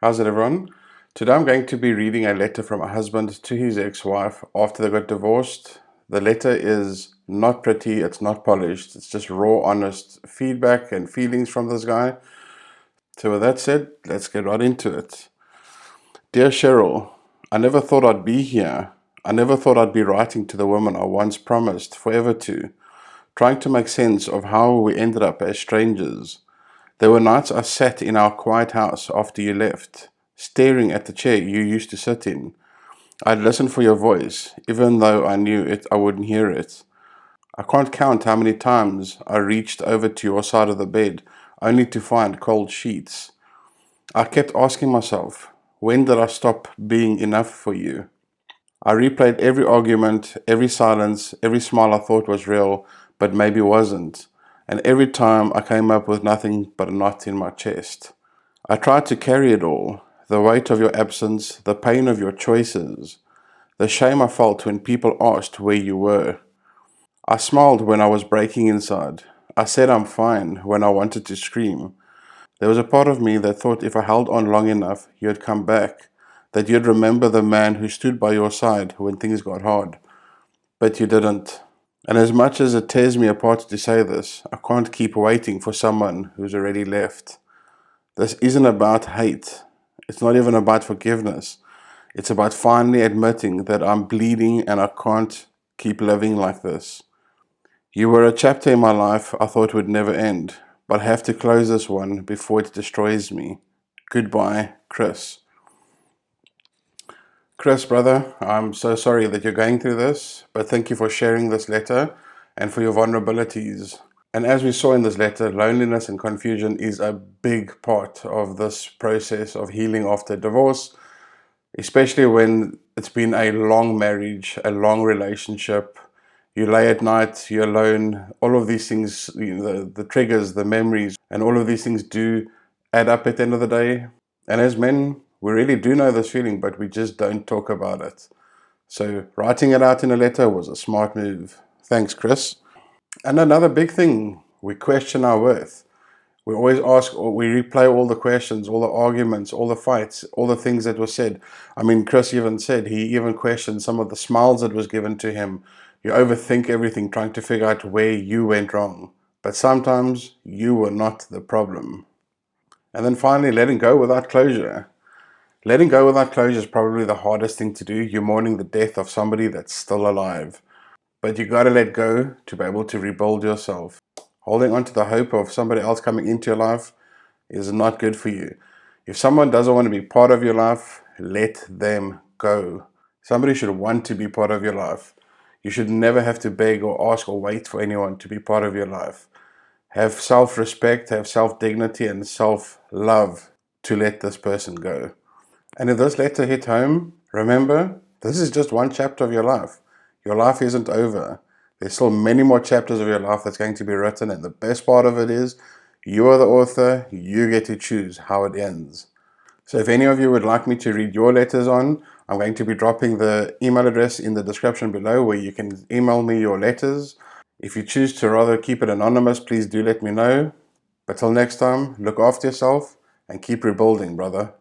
How's it, everyone? Today I'm going to be reading a letter from a husband to his ex-wife after they got divorced. The letter is not pretty, it's not polished, it's just raw, honest feedback and feelings from this guy. So with that said, let's get right into it. Dear Cheryl, I never thought I'd be here. I never thought I'd be writing to the woman I once promised forever to, trying to make sense of how we ended up as strangers. There were nights I sat in our quiet house after you left, staring at the chair you used to sit in. I'd listen for your voice, even though I knew I wouldn't hear it. I can't count how many times I reached over to your side of the bed, only to find cold sheets. I kept asking myself, when did I stop being enough for you? I replayed every argument, every silence, every smile I thought was real, but maybe wasn't. And every time I came up with nothing but a knot in my chest. I tried to carry it all, the weight of your absence, the pain of your choices, the shame I felt when people asked where you were. I smiled when I was breaking inside. I said I'm fine when I wanted to scream. There was a part of me that thought if I held on long enough, you'd come back, that you'd remember the man who stood by your side when things got hard. But you didn't. And as much as it tears me apart to say this, I can't keep waiting for someone who's already left. This isn't about hate. It's not even about forgiveness. It's about finally admitting that I'm bleeding and I can't keep living like this. You were a chapter in my life I thought would never end, but I have to close this one before it destroys me. Goodbye, Chris. Chris, brother, I'm so sorry that you're going through this, but thank you for sharing this letter and for your vulnerabilities. And as we saw in this letter, loneliness and confusion is a big part of this process of healing after divorce, especially when it's been a long marriage, a long relationship. You lay at night, you're alone, all of these things, the triggers, the memories, and all of these things do add up at the end of the day. And as men, we really do know this feeling, but we just don't talk about it. So writing it out in a letter was a smart move. Thanks, Chris. And another big thing, we question our worth. We always ask, or we replay all the questions, all the arguments, all the fights, all the things that were said. I mean, Chris even said he even questioned some of the smiles that was given to him. You overthink everything, trying to figure out where you went wrong. But sometimes you were not the problem. And then finally, letting go without closure. Letting go without closure is probably the hardest thing to do. You're mourning the death of somebody that's still alive. But you gotta let go to be able to rebuild yourself. Holding on to the hope of somebody else coming into your life is not good for you. If someone doesn't want to be part of your life, let them go. Somebody should want to be part of your life. You should never have to beg or ask or wait for anyone to be part of your life. Have self-respect, have self-dignity and self-love to let this person go. And if this letter hit home, remember, this is just one chapter of your life. Your life isn't over. There's still many more chapters of your life that's going to be written, and the best part of it is you are the author, you get to choose how it ends. So if any of you would like me to read your letters on, I'm going to be dropping the email address in the description below where you can email me your letters. If you choose to rather keep it anonymous, please do let me know. But till next time, look after yourself and keep rebuilding, brother.